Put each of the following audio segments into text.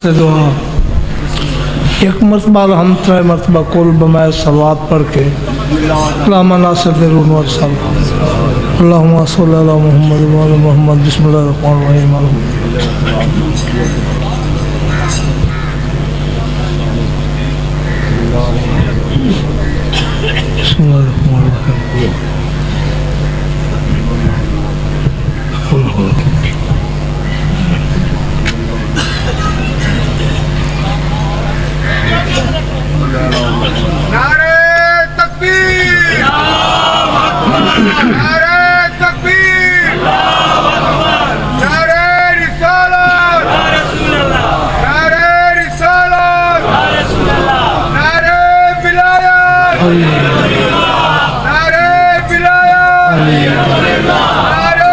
दुआ एक मरतबा हम त्रय मरतबा कुल बमाय सलवात पढ़ के अल्लाहुम्मा नासिर रूनवर सल अल्लाहुम्मा सल्ली अला मुहम्मद व अला मुहम्मद बिस्मिल्लाहिर रहमानिर रहीम। नारे तकबीर, नारे तकबीर, नारे रिसालत, नारे रिसालत, नारे विलायत, नारे विलायत, नारे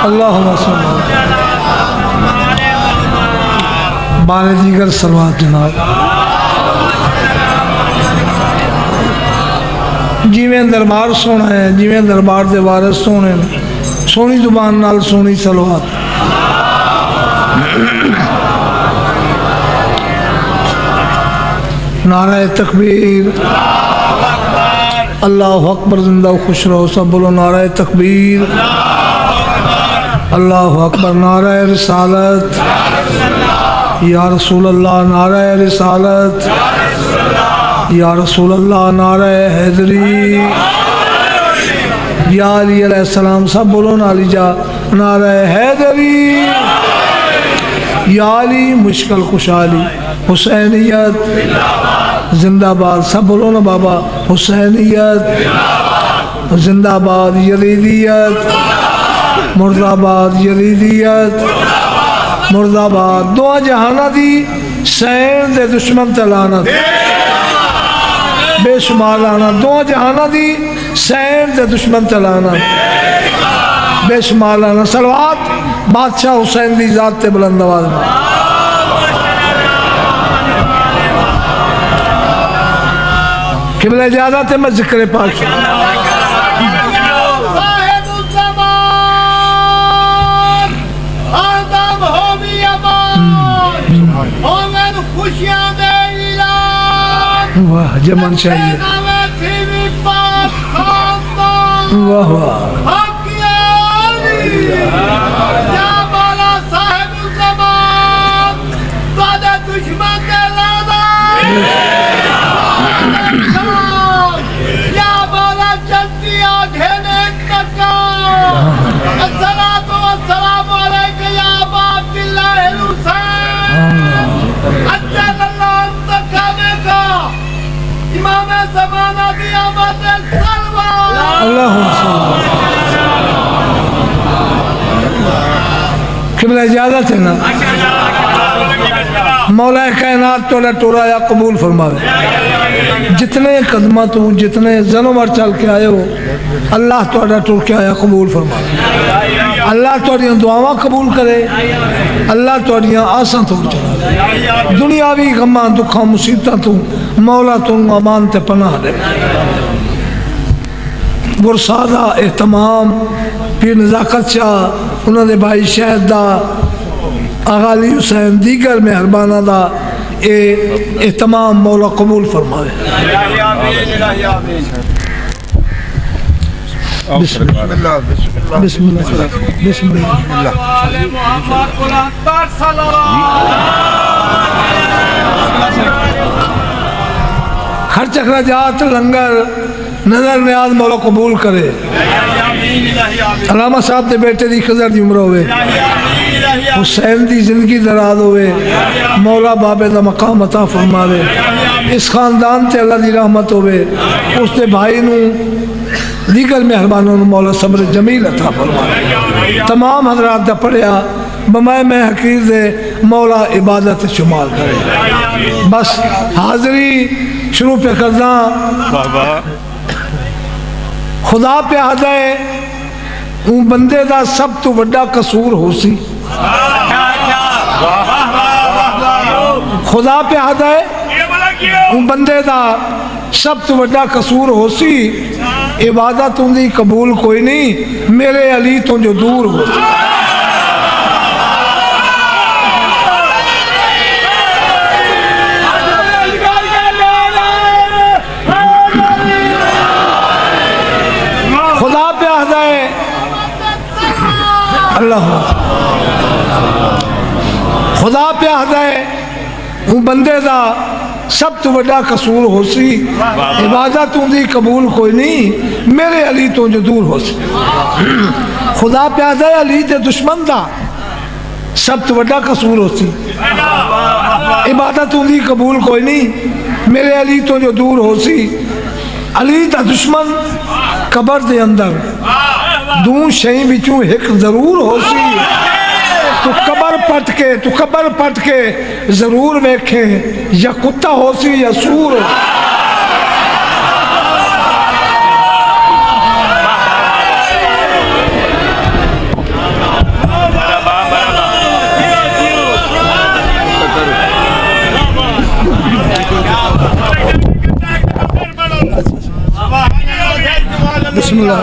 अल्लाहुम्मा सल्ली बारे दीगर सलवात जनाब। जिमें दरबार सोना है, जिमें दरबार दे वारिस सोने ने, सोनी जुबान नाल सोनी सलवात। नारे तकबीर, अल्लाहु अकबर, जिंदा खुश रहो सब बोलो नारे तकबीर, अल्लाहु अकबर, नारे रिसालत या रसूल अल्लाह, नारे रिसालत या रसूल अल्लाह, नारे हैदरी या अली अलैहिस्सलाम सब बोलो नाली जा नारे हैदरी या अली मुश्किल खुशहाली हुसैनियत जिंदाबाद सब बोलो ना बाबा हुसैनियत जिंदाबाद यजीदियत मुर्दाबाद यजीदियत मुर्दाबाद। दुआ जहाना दी सैन दे दुश्मन तलानत बेशुमार लाना, दुआ जहाना दी सैन दे दुश्मन तलानत बेशुमार लाना। सलवात बादशाह हुसैन दी जात ते बुलंद आवाज़ में। किबला इजाज़त है मैं जिक्र पाक वाह जमन चाहिए वाह वाह किबला इजाज़त है ना मौला कायनात तोला टोरा या कबूल फरमावे। जितने कदमा तू जितने जनवर चल के आए हो अल्लाह तोड़ा टुर के आया कबूल फरमावे। अल्लाह तोड़ियां दुआवां कबूल करे, अल्लाह तोड़ियां आसां तो दुनियावी गम्मां दुखां मुसीबतां तू मौला तू अमान ते पनाह दे। गुरसादा एहतमाम पीर नज़ाकत शाह उन्होंने भाई शहद दा आगाली हुसैन दीगर मेहरबाना दा एहतमाम मौला कबूल फरमावे। बिस्मिल्लाह बिस्मिल्लाह बिस्मिल्लाह। हर चक्रा जात लंगर नजर न्याज मौला कबूल करे। अलामा साहब के बेटे की खजर की उम्र होवे, हुसैन की जिंदगी दराज होवे, मौला बाबे का मकाम अता फरमावे। इस खानदान से अल्लाह की रहमत होवे, उसके भाई नू दीगर मेहरबानों मौला सब्र जमील अता फरमावे। तमाम हजरात का पढ़िया बमाए में हकीर दे मौला इबादत शुमार करे। बस हाजरी शुरू पे करना खुदा पे आदा है बंदे का सब तो बड़ा कसूर हो सी। खुदा पे आदा है बंदे का सब तो बड़ा कसूर हो सी इबादत उनकी कबूल कोई नहीं मेरे अली तो जो दूर हो खुदा पे आहदा है अल्लाह खुदा पे आहदा है वो बंदे का सब तो बड़ा कसूर हो सी इबादत उनकी कबूल कोई नहीं मेरे अली तो जो दूर हो सी खुदा पे आहदा है अली ते दुश्मन का सब तो बड़ा कसूर हो सी इबादत उनकी कबूल कोई नहीं मेरे अली तो जो दूर हो सी अली का दुश्मन कबर दे अंदर दू शई विचों एक जरूर हो सी तू कबर पट के जरूर वेखे या कुत्ता हो सी या सूर बिस्मिल्लाह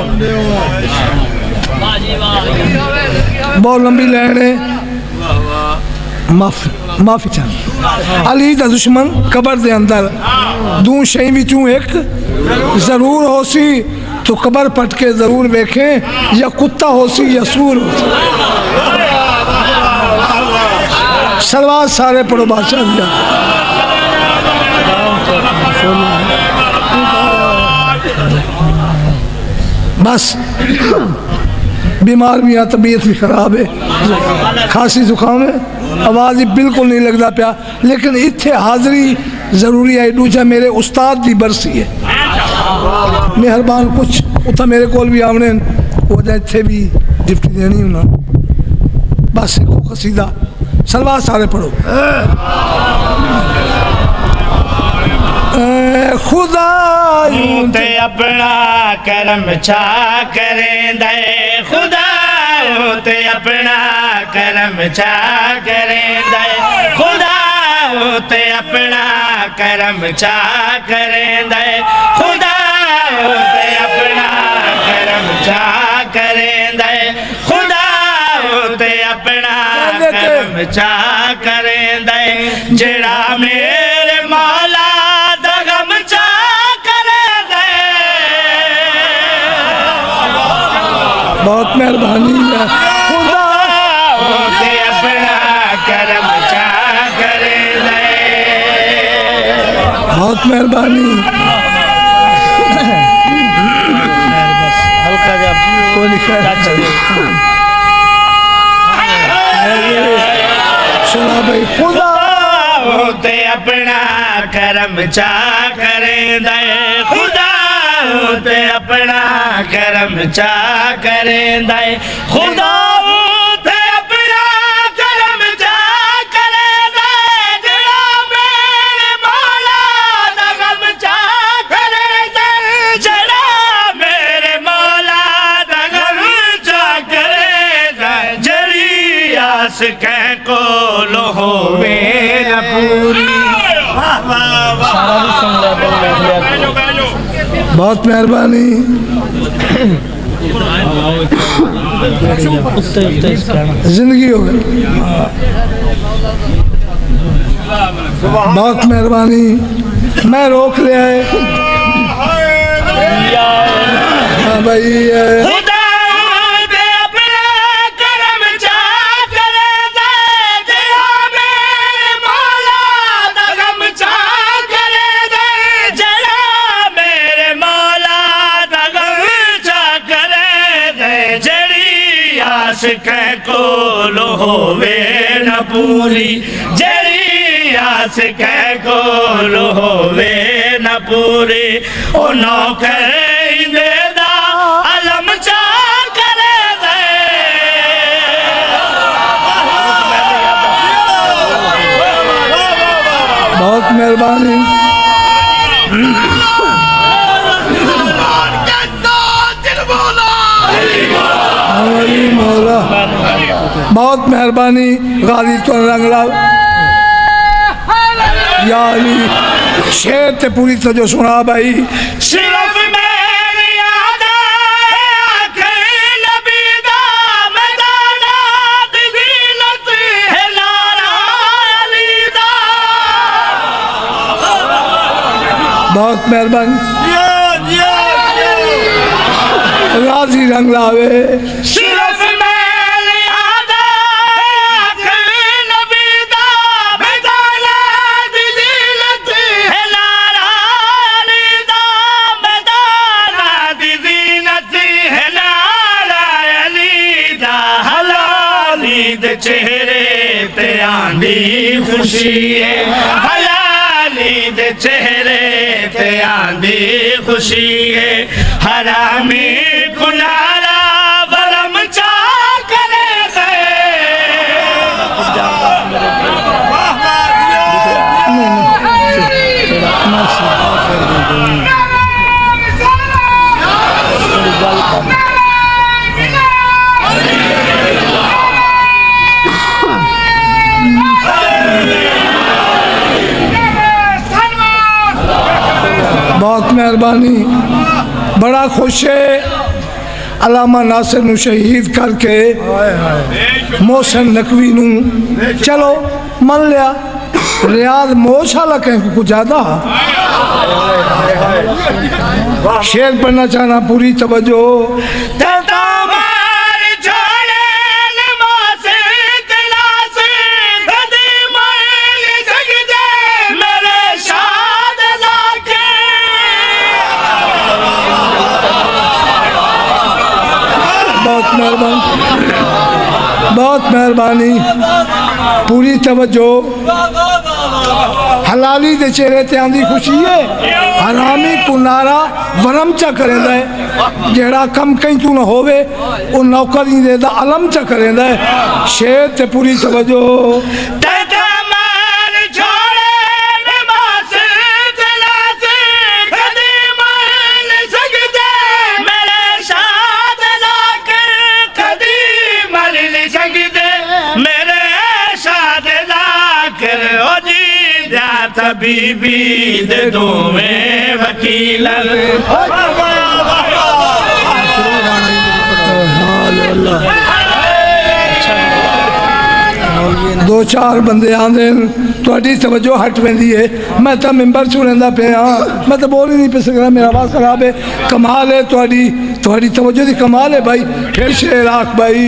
बहुत लंबी लाइन है माफी चाह अली दा दुश्मन कबर दे अंदर दू शई विचों एक जरूर हो सी तो कबर पट के जरूर वेखे या कुत्ता हो सी या सूर हो सी सलवार सारे पढ़ो बादशाह दिया बस बीमार भी है तबीयत भी खराब है खांसी जुकाम है आवाज़ ही बिल्कुल नहीं लगता पाया लेकिन इत्थे हाज़री जरूरी है दूजा मेरे उस्ताद की बरसी है मेहरबान कुछ उतना मेरे को भी आवने वो इत्थे भी डिप्टी देनी होना बस एक कसीदा सलवार सारे पढ़ो खुदा ते अपना करम छा करें दे खुदा ते अपना करम छा करें दे खुदा ते अपना करम छा करें दे खुदा ते अपना करम छा करें दे खुदा ते अपना करम छा करें दे जेड़ा मेरे मौला बहुत मेहरबानी है खुदा ते अपना करम चा करे दे बहुत मेहरबानी हल्का जा को लिखा सुना भाई खुदा ते अपना करम चा करे दे खुदा ते अपना करम चा करें दे खुदा ते अपना करम चा करें दे जड़ा मेरे मौला दा गम चा करें दे जड़ा मेरे मौला दा गम चा करें दे जड़ी आस कै कोलो होवे न पूरी बहुत मेहरबानी जिंदगी हो गई बहुत मेहरबानी मैं रोक लिया है हाँ भाई कै कोलो होवे न पूरी जड़ी आस कै कोलो होवे न पूरी ओ नौकर इंदे दा अलम चा करे दे बहुत मेहरबानी मौला बहुत मेहरबानी गाजी तो रंगला यानी शेर ते पूरी तजो सुना भाई सिर्फ मेरी बहुत मेहरबानी जियो राजी रंग लावे सिर्फ मैल आदा नबी दा मैदाना दी ज़ीनत है नारायणी दा मैदाना दी ज़ीनत है नारायणी दा हलाली दे चेहरे ते आंदी खुशी है हलाली दे चेहरे ते आंदी खुशी है हरामी कुनारा बरम चा करे बहुत मेहरबानी बड़ा खुश है अलामा नासिर नू शहीद करके मोहसिन नकवी नू चलो मन लिया रियाज मोश वाला कहीं कुछ ज्यादा शेर पढ़ना चाहना पूरी तवज्जो बहुत मेहरबानी पूरी तवज्जो हलाली दे चेहरे ते आंदी खुशी है हरामी कुनारा वरम चा करेंदा है जेड़ा कम कहीं तू न होवे वो नौकर नहीं देता अलम चा करेंदा है शेर ते पूरी तवज्जो तबीबी दे दो में वकील दो चार बंदे आंदे थोड़ी तवज्जो हट वेंदी है मैं तो मिंबर चुनेंदा पे हाँ मैं तो बोल ही नहीं पे सकता मेरा आवाज़ खराब है कमाल है थोड़ी तवज्जो दी कमाल है भाई फिर शेर आख भाई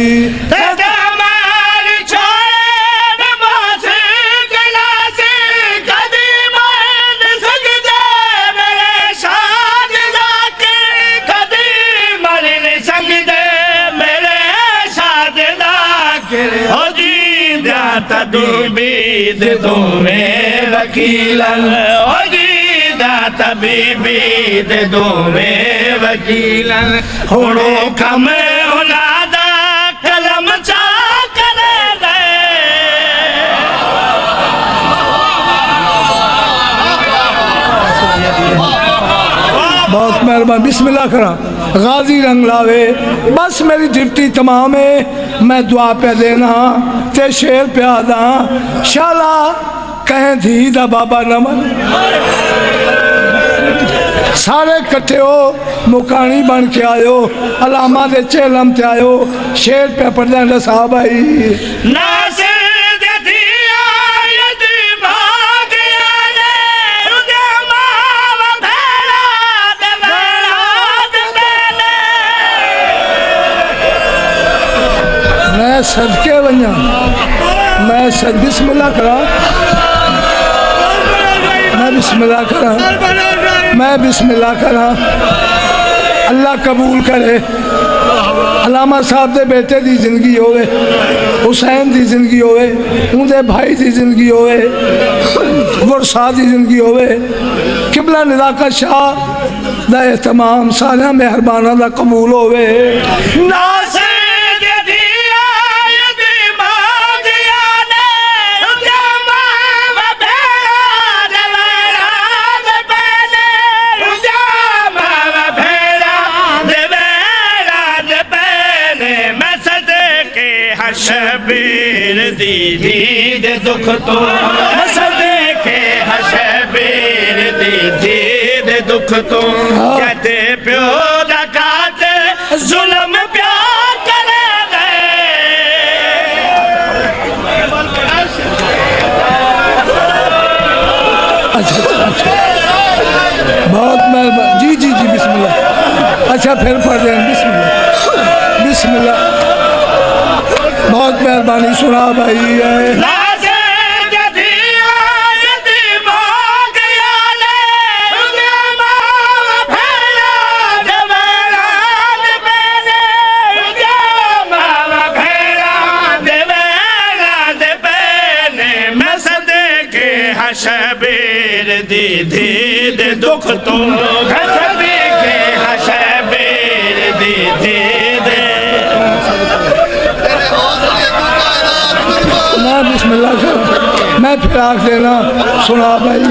तबीबी दे दो में वकीलन ओ जी दा तबीबी दे दो में वकीलन होड़ो कम उनादा कलम चा करे बहुत मेहरबान बिस्मिल्लाह करा गाजी रंग लावे बस मेरी ड्यूटी तमाम है मैं दुआ पे देना ते शेर पे आदा शाला कहें धी दा बाबा नमन सारे कट्ठे हो मुकानी बन के आयो अलामा दे चेलम ते आयो शेर पे पढ़ने साहब आई मैं सदके वञा मैं बिस्मिल्लाह करा मैं बिस्मिल्लाह करा अल्लाह कबूल करे अलामा साहब दे बेटे दी जिंदगी होवे हुसैन दी जिंदगी होवे उनके भाई दी जिंदगी होवे वर्षा दी जिंदगी होवे किबला निराकत शाह दा एहतमाम सारे मेहरबाना दा कबूल होवे शबीर दीदी दे दुख तो देखे शबीर दीदी दे दुख तो कहते प्यो दा काते जुल्म प्यार करे अच्छा बहुत मेहरबानी। जी जी जी बिस्मिल्लाह। अच्छा फिर पढ़ दें बिस्मिल्लाह बिस्मिल्लाह। बहुत मेहरबानी सुना भाई है। लाजे जदिया यतीमा गया ले मावा भेड़ा देवेला दे बेने मावा भेड़ा देवेला दे बेने मैं सदके हशबीर दी दे दुख तो मैं सदके हशबीर दी दे ना बिस्मिल्लाह करो। मैं फिर आख देना सुना भाई।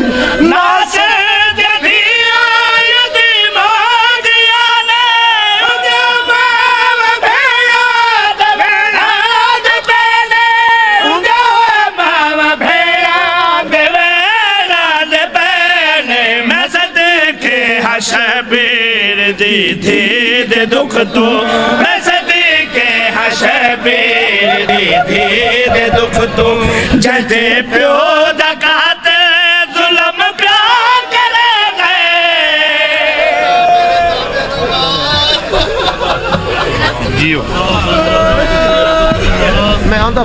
नासे जदिया यतीमा गया ले मावा भेड़ा देवेला दे बेने मावा भेड़ा देवेला दे बेने मैं सदके हशबीर दी दे दुख तो मैं सदके हशबीर दी दे दुख तो जदे प्यो दकात जुल्म प्या करे गए जियो मैं आंदा